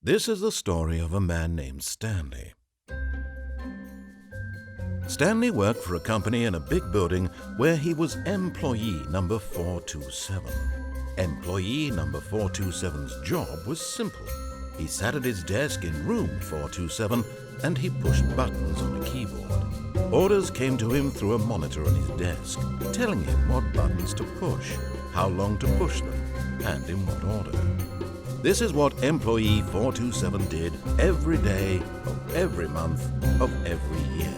This is the story of a man named Stanley. Stanley worked for a company in a big building where he was employee number 427. Employee number 427's job was simple. He sat at his desk in room 427 and he pushed buttons on a keyboard. Orders came to him through a monitor on his desk, telling him what buttons to push, how long to push them, and in what order. This is what employee 427 did every day of every month of every year.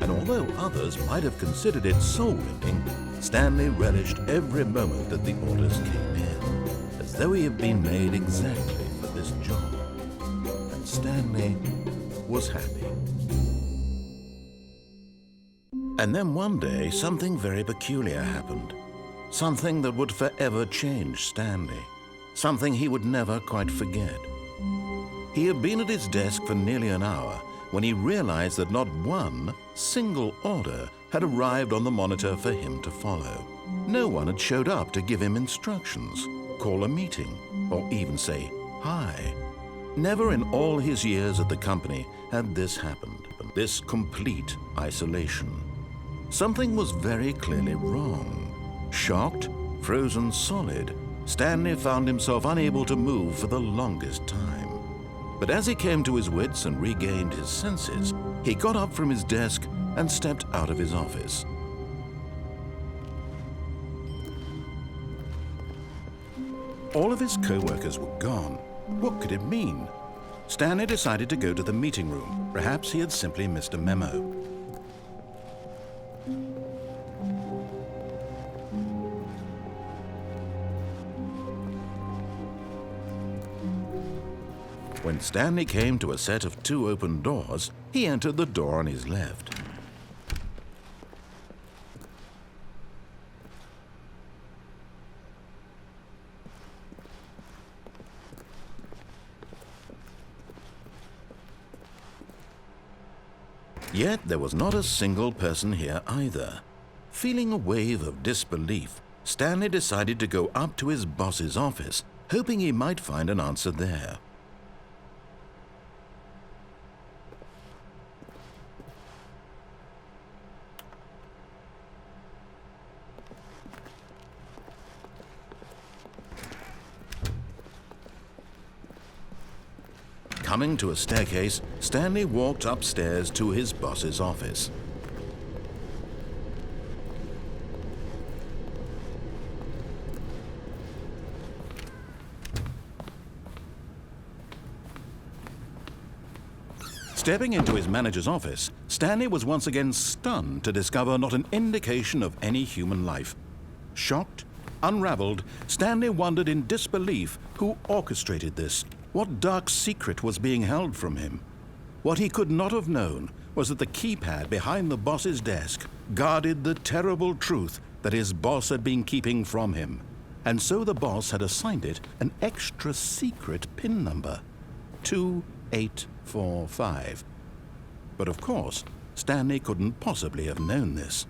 And although others might have considered it soul-winning, Stanley relished every moment that the orders came in, as though he had been made exactly for this job. And Stanley was happy. And then one day, something very peculiar happened. Something that would forever change Stanley. Something he would never quite forget. He had been at his desk for nearly an hour when he realized that not one single order had arrived on the monitor for him to follow. No one had showed up to give him instructions, call a meeting, or even say hi. Never in all his years at the company had this happened, this complete isolation. Something was very clearly wrong. Shocked, frozen solid, Stanley found himself unable to move for the longest time. But as he came to his wits and regained his senses, he got up from his desk and stepped out of his office. All of his co-workers were gone. What could it mean? Stanley decided to go to the meeting room. Perhaps he had simply missed a memo. When Stanley came to a set of 2 open doors, he entered the door on his left. Yet there was not a single person here either. Feeling a wave of disbelief, Stanley decided to go up to his boss's office, hoping he might find an answer there. Coming to a staircase, Stanley walked upstairs to his boss's office. Stepping into his manager's office, Stanley was once again stunned to discover not an indication of any human life. Shocked, unraveled, Stanley wondered in disbelief who orchestrated this. What dark secret was being held from him? What he could not have known was that the keypad behind the boss's desk guarded the terrible truth that his boss had been keeping from him. And so the boss had assigned it an extra secret PIN number, 2845. But of course, Stanley couldn't possibly have known this.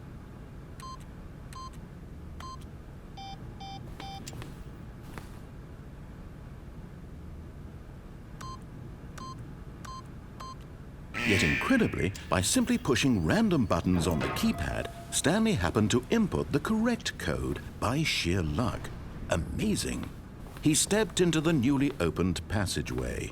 Yet incredibly, by simply pushing random buttons on the keypad, Stanley happened to input the correct code by sheer luck. Amazing. He stepped into the newly opened passageway.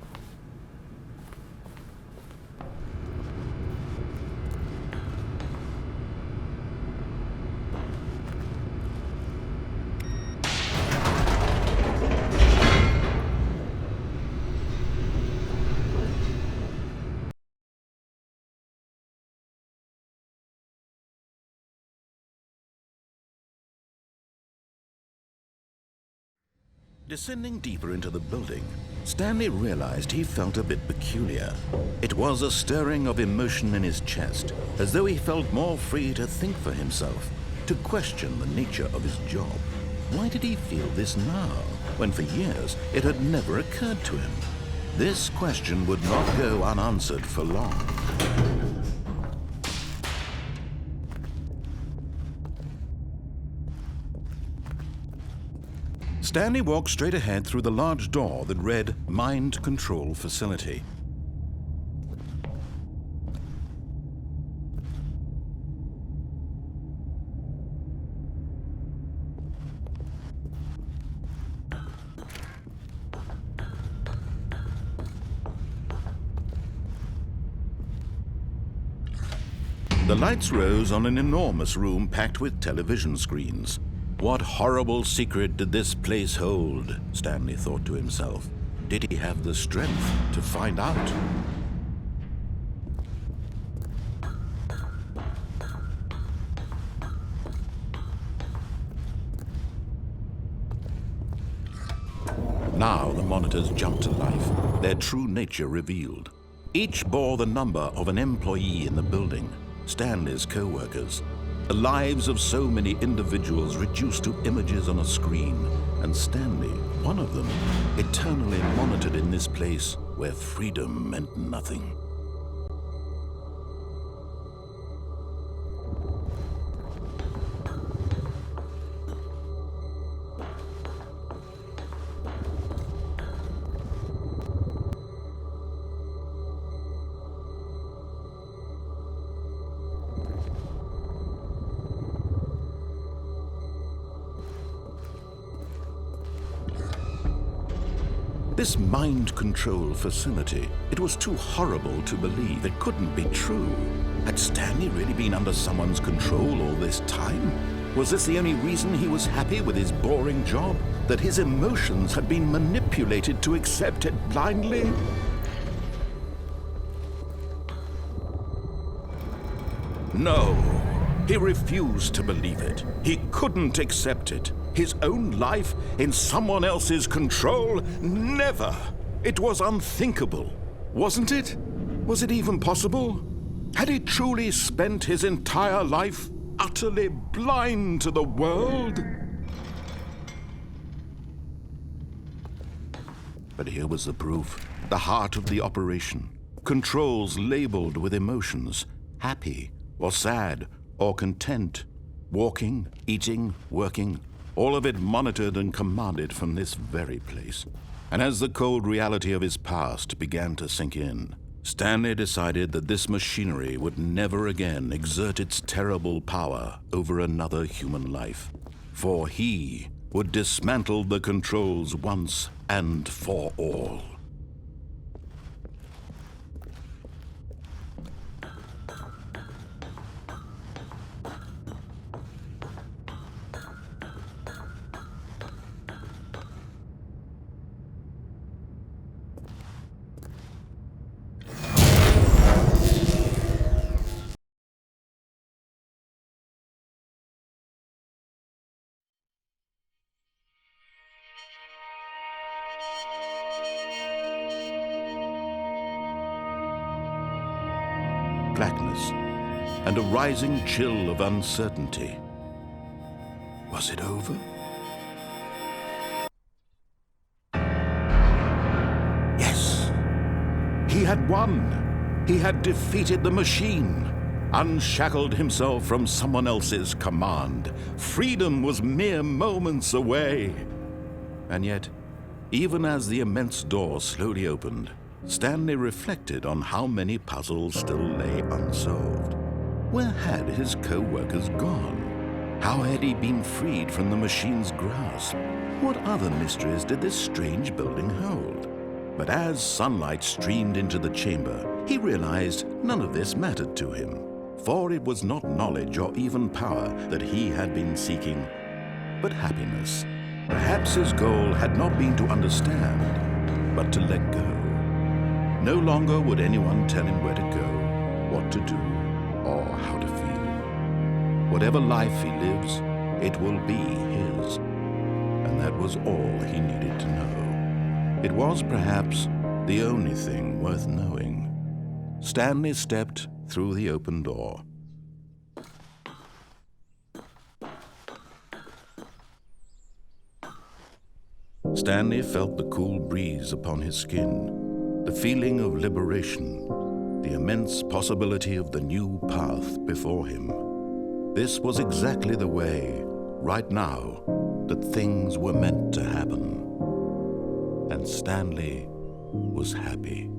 Descending deeper into the building, Stanley realized he felt a bit peculiar. It was a stirring of emotion in his chest, as though he felt more free to think for himself, to question the nature of his job. Why did he feel this now, when for years it had never occurred to him? This question would not go unanswered for long. Stanley walked straight ahead through the large door that read Mind Control Facility. The lights rose on an enormous room packed with television screens. What horrible secret did this place hold? Stanley thought to himself. Did he have the strength to find out? Now the monitors jumped to life, their true nature revealed. Each bore the number of an employee in the building. Stanley's co-workers, the lives of so many individuals reduced to images on a screen, and Stanley, one of them, eternally monitored in this place where freedom meant nothing. This mind control facility, it was too horrible to believe. It couldn't be true. Had Stanley really been under someone's control all this time? Was this the only reason he was happy with his boring job? That his emotions had been manipulated to accept it blindly? No, he refused to believe it. He couldn't accept it. His own life in someone else's control? Never! It was unthinkable, wasn't it? Was it even possible? Had he truly spent his entire life utterly blind to the world? But here was the proof, the heart of the operation. Controls labeled with emotions, happy or sad or content, walking, eating, working, all of it monitored and commanded from this very place. And as the cold reality of his past began to sink in, Stanley decided that this machinery would never again exert its terrible power over another human life, for he would dismantle the controls once and for all. Blackness and a rising chill of uncertainty. Was it over? Yes! He had won! He had defeated the machine, unshackled himself from someone else's command. Freedom was mere moments away. And yet, even as the immense door slowly opened, Stanley reflected on how many puzzles still lay unsolved. Where had his co-workers gone? How had he been freed from the machine's grasp? What other mysteries did this strange building hold? But as sunlight streamed into the chamber, he realized none of this mattered to him, for it was not knowledge or even power that he had been seeking, but happiness. Perhaps his goal had not been to understand, but to let go. No longer would anyone tell him where to go, what to do, or how to feel. Whatever life he lives, it will be his. And that was all he needed to know. It was perhaps the only thing worth knowing. Stanley stepped through the open door. Stanley felt the cool breeze upon his skin, the feeling of liberation, the immense possibility of the new path before him. This was exactly the way right now, that things were meant to happen. And Stanley was happy.